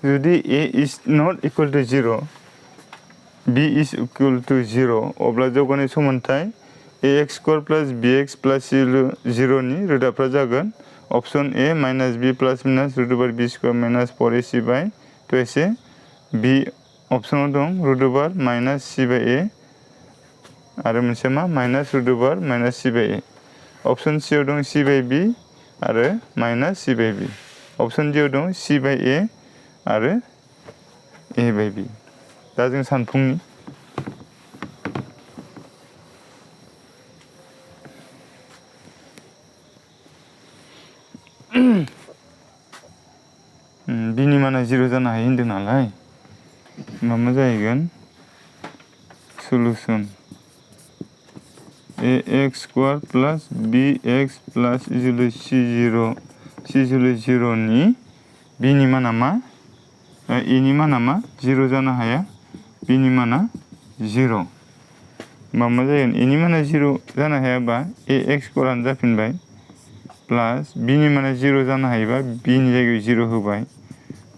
जुदि a is not equal to 0, b is equal to 0 अब्ला जौगानाय समानथाय ax square plus bx plus 0 नि रोदाफ्रा जागोन option a minus b plus minus root over b square minus 4ac by 2ac, b ऑप्शनाव दं root over minus c by a आरो मोनसे मा minus root over minus c by a, option c आव दं c by b आरो minus c by b, option d आव दं c by a आरो a by b। दा जों सानफुंनि बिनि माना 0 जानो हायो होनदों नालाय मा जाहैगोन solution ax square plus bx plus c0 नि b नि माना मा a नि माना मा 0 जानो हाया, b नि माना 0 मा जागोन a नि माना 0 जानो हायाबा ax square जाफिनबाय प्लस b नि माना 0 जानो हायोबा b नि जायगायाव 0 होबाय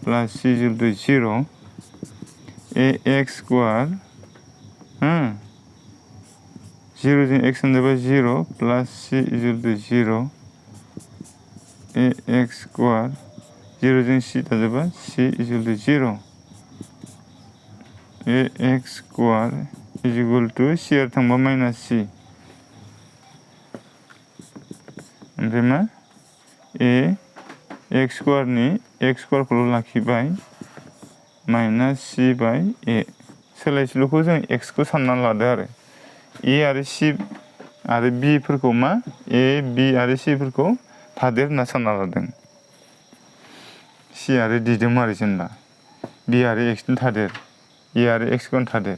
प्लस c 0 ax square 0 जों x होनोबा 0 प्लस c 0 ax square 0 जों c दाजाबा c 0 ax square is equal to c आर थांबा माइनास c ओमफ्राय मा a x square नि x square खौल' लाखिबाय माइनास c बाय a सोलायसोल'खौ जों x खौ सानना लादो आरो a आरो c आरो b फोरखौ मा a b आरो c फोरखौ थादेर होनना सानना लादों, c आरो d दं आरो जेनेबा b आरो x नि थादेर a आरो x खौ थादेर।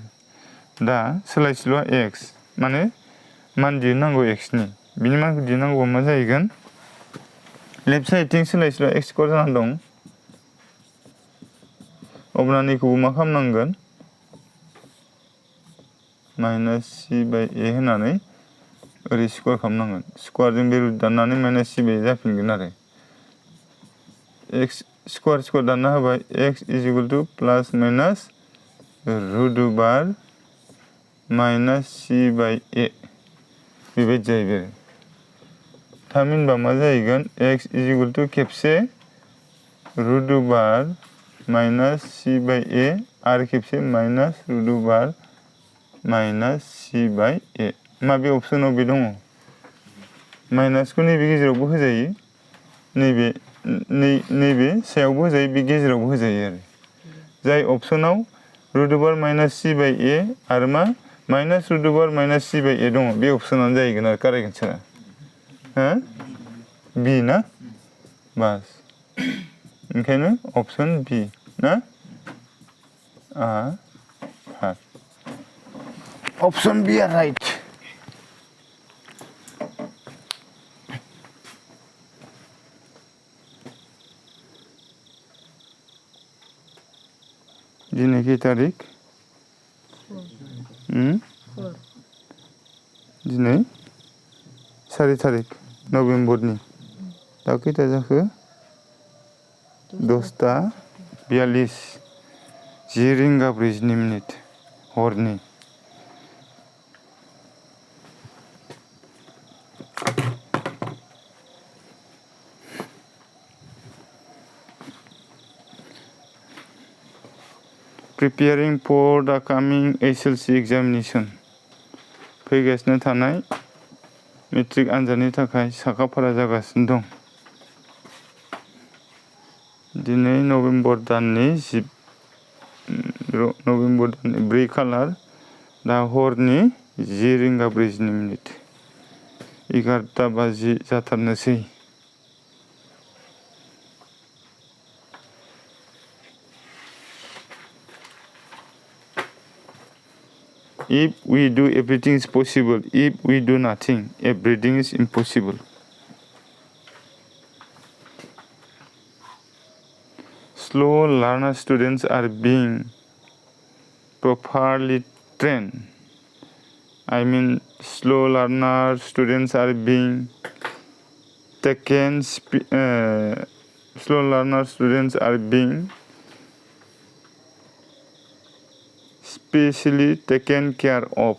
दा सोलायसोल'आ x माने मान दिहुननांगौ x नि बिनि मानखौ दिहुननांगौबा मा जाहैगोन लेफ्ट साइडथिं सोलायसोल'आ x स्क्वायर जाना दं अब्ला नैखौबो मा खालामनांगोन माइनास c बाय a होनानै ओरै स्क्वायर खालामनांगोन, स्क्वायरजों बे रुट दाननानै माइनास c बाय a जाफिनगोन आरो x स्क्वायर दानना होबाय x is equal to plus minus root over minus c by a बेबायदि जाहैबाय थामहिनबा मा जाहैगोन x इज इक्वल टू खेबसे root over minus c by a आरो खेबसे minus root over minus c by a माबे अपसनाव बे दङ माइनासखौ नैबे गेजेरावबो होजायो नैबे सायावबो होजायो बे गेजेरावबो होजायो आरो जाय अपसनाव root over minus c by a आरो मा minus root over minus c by a दङ बे अपसनानो जाहैगोन आरो कारेक्ट एन्सारा हो b ना बास ओंखायनो अपसन b ना option B are right. दिनै खै तारिख दिनै 4 तारिख नभेम्बरनि दा खैथा जाखो 10:42 10 रिंगा 40 मिनिट हरनि preparing for the coming SLC examination फैगासिनो थानाय मेट्रिक आनजादनि थाखाय साखाफारा जागासिनो दं दिनै नभेम्बर दाननि 4 खालार दा हरनि 10 रिंगा 40 मिनिट 11 बाजि जाथारनोसै If we do everything is possible. If we do nothing, everything is impossible. Slow learner students are being properly trained. I mean, slow learner students are being taken slow learner students are being specially taken care of.